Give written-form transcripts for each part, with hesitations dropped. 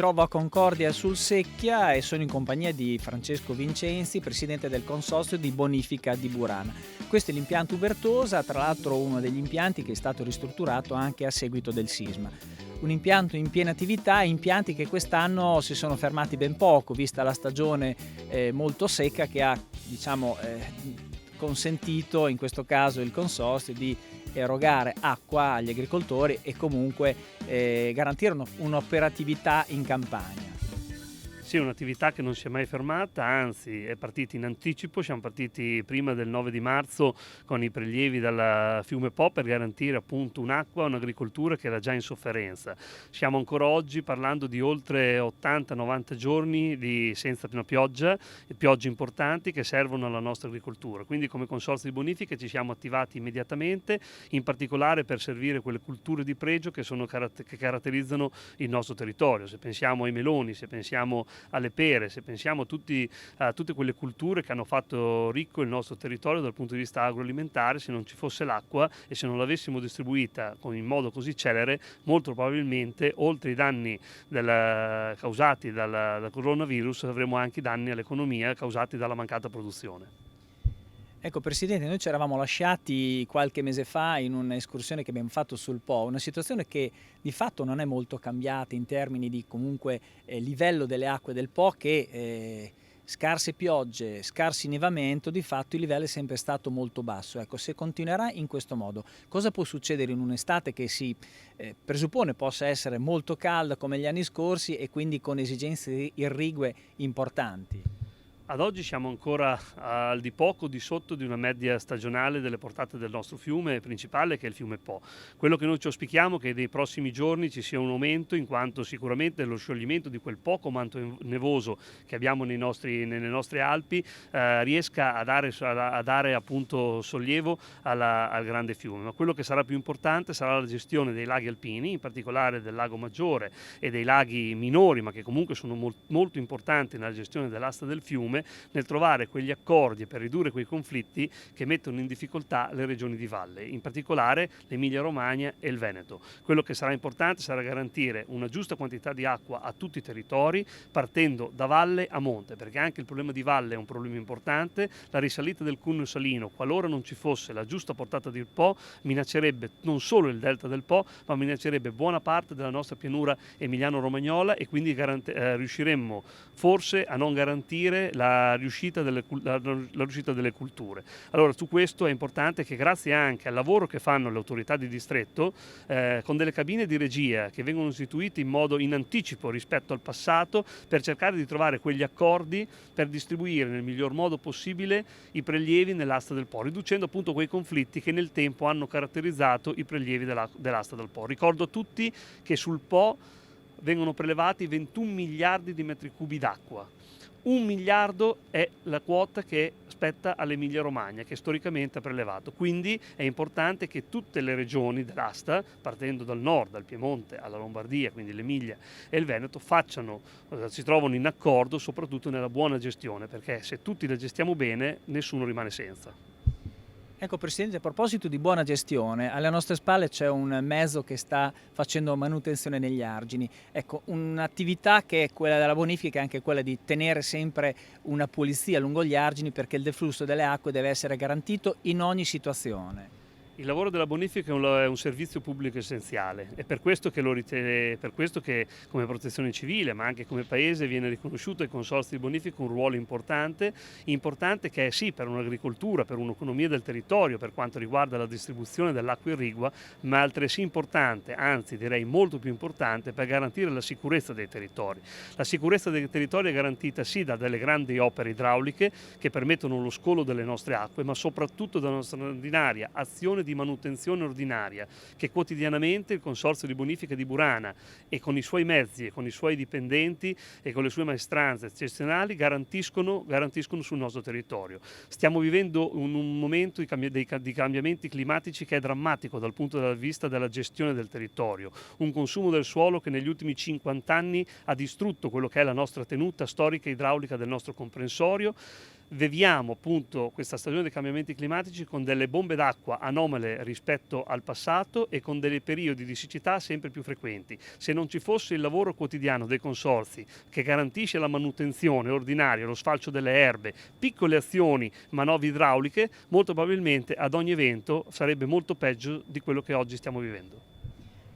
trovo a Concordia sul Secchia e sono in compagnia di Francesco Vincenzi, presidente del consorzio di bonifica di Burana. Questo è l'impianto Ubertosa, tra l'altro uno degli impianti che è stato ristrutturato anche a seguito del sisma. Un impianto in piena attività, impianti che quest'anno si sono fermati ben poco, vista la stagione molto secca che ha consentito in questo caso il consorzio di erogare acqua agli agricoltori e comunque garantire un'operatività in campagna. Sì, un'attività che non si è mai fermata, anzi è partita in anticipo, siamo partiti prima del 9 di marzo con i prelievi dal fiume Po per garantire appunto un'acqua, un'agricoltura che era già in sofferenza. Siamo ancora oggi parlando di oltre 80-90 giorni senza una pioggia, e piogge importanti che servono alla nostra agricoltura. Quindi come consorzio di bonifica ci siamo attivati immediatamente, in particolare per servire quelle culture di pregio che caratterizzano il nostro territorio. Se pensiamo ai meloni, se pensiamo alle pere, se pensiamo a tutte quelle culture che hanno fatto ricco il nostro territorio dal punto di vista agroalimentare, se non ci fosse l'acqua e se non l'avessimo distribuita in modo così celere, molto probabilmente oltre i danni causati dal coronavirus avremo anche danni all'economia causati dalla mancata produzione. Ecco Presidente, noi ci eravamo lasciati qualche mese fa in un'escursione che abbiamo fatto sul Po, una situazione che di fatto non è molto cambiata in termini di comunque livello delle acque del Po che scarse piogge, scarsi nevamento, di fatto il livello è sempre stato molto basso. Ecco, se continuerà in questo modo, cosa può succedere in un'estate che si presuppone possa essere molto calda come gli anni scorsi e quindi con esigenze irrigue importanti? Ad oggi siamo ancora al di poco di sotto di una media stagionale delle portate del nostro fiume principale, che è il fiume Po. Quello che noi ci auspichiamo è che nei prossimi giorni ci sia un aumento, in quanto sicuramente lo scioglimento di quel poco manto nevoso che abbiamo nelle nostre Alpi riesca a dare appunto sollievo al grande fiume. Ma quello che sarà più importante sarà la gestione dei laghi alpini, in particolare del lago Maggiore e dei laghi minori, ma che comunque sono molto importanti nella gestione dell'asta del fiume, nel trovare quegli accordi per ridurre quei conflitti che mettono in difficoltà le regioni di valle, in particolare l'Emilia Romagna e il Veneto. Quello che sarà importante sarà garantire una giusta quantità di acqua a tutti i territori, partendo da valle a monte, perché anche il problema di valle è un problema importante. La risalita del Cuneo Salino, qualora non ci fosse la giusta portata del Po, minaccerebbe non solo il delta del Po, ma minaccerebbe buona parte della nostra pianura emiliano-romagnola, e quindi riusciremmo forse a non garantire la riuscita delle culture. Allora su questo è importante che, grazie anche al lavoro che fanno le autorità di distretto, con delle cabine di regia che vengono istituite in anticipo rispetto al passato, per cercare di trovare quegli accordi per distribuire nel miglior modo possibile i prelievi nell'asta del Po, riducendo appunto quei conflitti che nel tempo hanno caratterizzato i prelievi dell'asta del Po. Ricordo a tutti che sul Po vengono prelevati 21 miliardi di metri cubi d'acqua. 1 miliardo è la quota che spetta all'Emilia Romagna, che storicamente ha prelevato. Quindi è importante che tutte le regioni dell'asta, partendo dal nord, dal Piemonte alla Lombardia, quindi l'Emilia e il Veneto, si trovano in accordo soprattutto nella buona gestione, perché se tutti la gestiamo bene nessuno rimane senza. Ecco Presidente, a proposito di buona gestione, alle nostre spalle c'è un mezzo che sta facendo manutenzione negli argini. Ecco, un'attività che è quella della bonifica è anche quella di tenere sempre una pulizia lungo gli argini, perché il deflusso delle acque deve essere garantito in ogni situazione. Il lavoro della bonifica è un servizio pubblico essenziale, è per questo che come protezione civile, ma anche come Paese, viene riconosciuto ai consorzi di bonifica un ruolo importante che è sì per un'agricoltura, per un'economia del territorio per quanto riguarda la distribuzione dell'acqua irrigua, ma altresì importante, anzi direi molto più importante, per garantire la sicurezza dei territori. La sicurezza dei territori è garantita sì da delle grandi opere idrauliche che permettono lo scolo delle nostre acque, ma soprattutto da una straordinaria azione di manutenzione ordinaria che quotidianamente il Consorzio di Bonifica di Burana, e con i suoi mezzi e con i suoi dipendenti e con le sue maestranze eccezionali, garantiscono sul nostro territorio. Stiamo vivendo un momento di cambiamenti climatici che è drammatico dal punto di vista della gestione del territorio, un consumo del suolo che negli ultimi 50 anni ha distrutto quello che è la nostra tenuta storica idraulica del nostro comprensorio. viviamo appunto questa stagione dei cambiamenti climatici con delle bombe d'acqua anomale rispetto al passato e con dei periodi di siccità sempre più frequenti. Se non ci fosse il lavoro quotidiano dei consorzi che garantisce la manutenzione ordinaria, lo sfalcio delle erbe, piccole azioni, manovre idrauliche, molto probabilmente ad ogni evento sarebbe molto peggio di quello che oggi stiamo vivendo.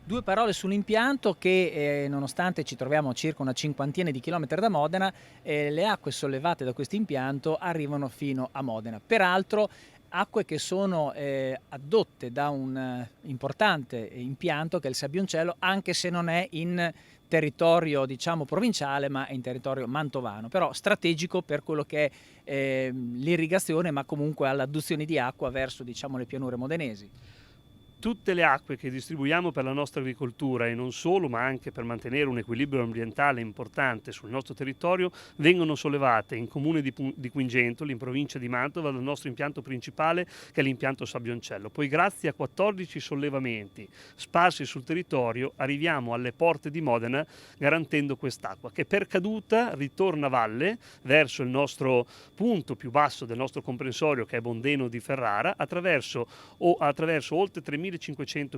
Due parole sull'impianto che, nonostante ci troviamo a circa una cinquantina di chilometri da Modena, le acque sollevate da questo impianto arrivano fino a Modena. Peraltro acque che sono addotte da un importante impianto che è il Sabbioncello, anche se non è in territorio diciamo provinciale ma è in territorio mantovano, però strategico per quello che è l'irrigazione, ma comunque all'adduzione di acqua verso diciamo le pianure modenesi. Tutte le acque che distribuiamo per la nostra agricoltura e non solo, ma anche per mantenere un equilibrio ambientale importante sul nostro territorio, vengono sollevate in comune di Quingentoli, in provincia di Mantova, dal nostro impianto principale che è l'impianto Sabbioncello. Poi grazie a 14 sollevamenti sparsi sul territorio arriviamo alle porte di Modena garantendo quest'acqua che per caduta ritorna a valle verso il nostro punto più basso del nostro comprensorio che è Bondeno di Ferrara attraverso oltre 3.500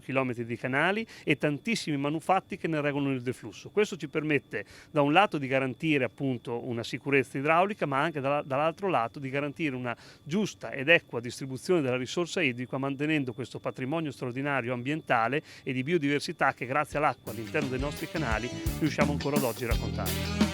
km di canali e tantissimi manufatti che ne regolano il deflusso. Questo ci permette da un lato di garantire appunto una sicurezza idraulica, ma anche dall'altro lato di garantire una giusta ed equa distribuzione della risorsa idrica, mantenendo questo patrimonio straordinario ambientale e di biodiversità che grazie all'acqua all'interno dei nostri canali riusciamo ancora ad oggi a raccontare.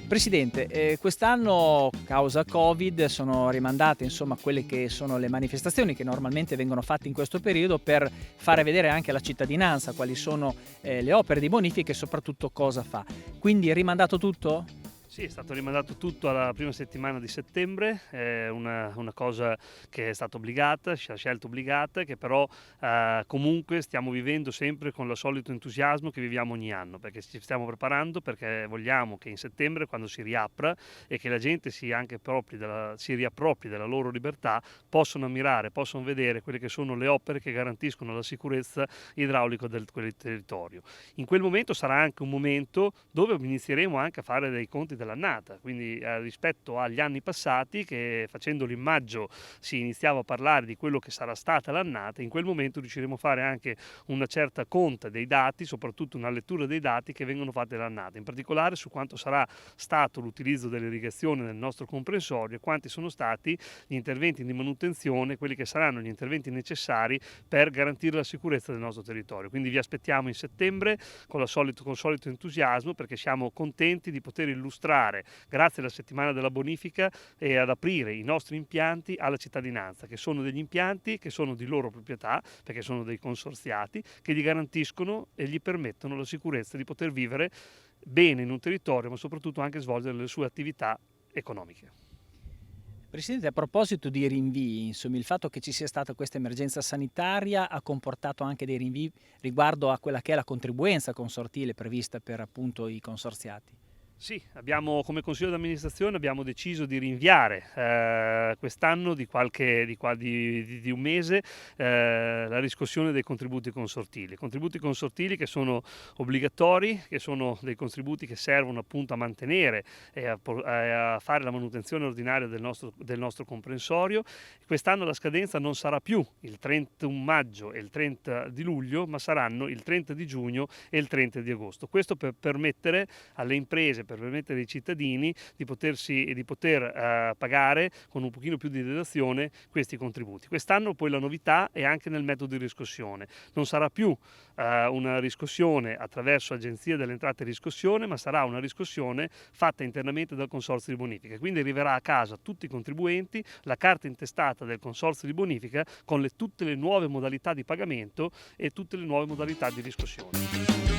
Presidente, quest'anno causa Covid sono rimandate insomma quelle che sono le manifestazioni che normalmente vengono fatte in questo periodo per fare vedere anche alla cittadinanza quali sono le opere di bonifica e soprattutto cosa fa. Quindi è rimandato tutto? Sì, è stato rimandato tutto alla prima settimana di settembre, è una cosa che è stata obbligata, scelta obbligata, che però comunque stiamo vivendo sempre con il solito entusiasmo che viviamo ogni anno, perché ci stiamo preparando, perché vogliamo che in settembre, quando si riapra e che la gente si riappropri della loro libertà, possano ammirare, possano vedere quelle che sono le opere che garantiscono la sicurezza idraulica del quel territorio. In quel momento sarà anche un momento dove inizieremo anche a fare dei conti dell'annata, quindi rispetto agli anni passati che facendo l'imaggio si iniziava a parlare di quello che sarà stata l'annata, in quel momento riusciremo a fare anche una certa conta dei dati, soprattutto una lettura dei dati che vengono fatti dall'annata, in particolare su quanto sarà stato l'utilizzo dell'irrigazione nel nostro comprensorio e quanti sono stati gli interventi di manutenzione, quelli che saranno gli interventi necessari per garantire la sicurezza del nostro territorio. Quindi vi aspettiamo in settembre con il solito entusiasmo, perché siamo contenti di poter illustrare grazie alla settimana della bonifica e ad aprire i nostri impianti alla cittadinanza, che sono degli impianti che sono di loro proprietà, perché sono dei consorziati che gli garantiscono e gli permettono la sicurezza di poter vivere bene in un territorio, ma soprattutto anche svolgere le sue attività economiche. Presidente, a proposito di rinvii, insomma, il fatto che ci sia stata questa emergenza sanitaria ha comportato anche dei rinvii riguardo a quella che è la contribuenza consortile prevista per appunto i consorziati. Sì, come consiglio d'amministrazione abbiamo deciso di rinviare quest'anno di un mese la riscossione dei contributi consortili. Contributi consortili che sono obbligatori, che sono dei contributi che servono appunto a mantenere e a fare la manutenzione ordinaria del nostro comprensorio. Quest'anno la scadenza non sarà più il 31 maggio e il 30 di luglio, ma saranno il 30 di giugno e il 30 di agosto. Questo per permettere alle imprese, per permettere ai cittadini di poter pagare con un pochino più di deduzione questi contributi. Quest'anno poi la novità è anche nel metodo di riscossione. Non sarà più una riscossione attraverso Agenzia delle Entrate e Riscossione, ma sarà una riscossione fatta internamente dal Consorzio di Bonifica. Quindi arriverà a casa a tutti i contribuenti la carta intestata del Consorzio di Bonifica con tutte le nuove modalità di pagamento e tutte le nuove modalità di riscossione.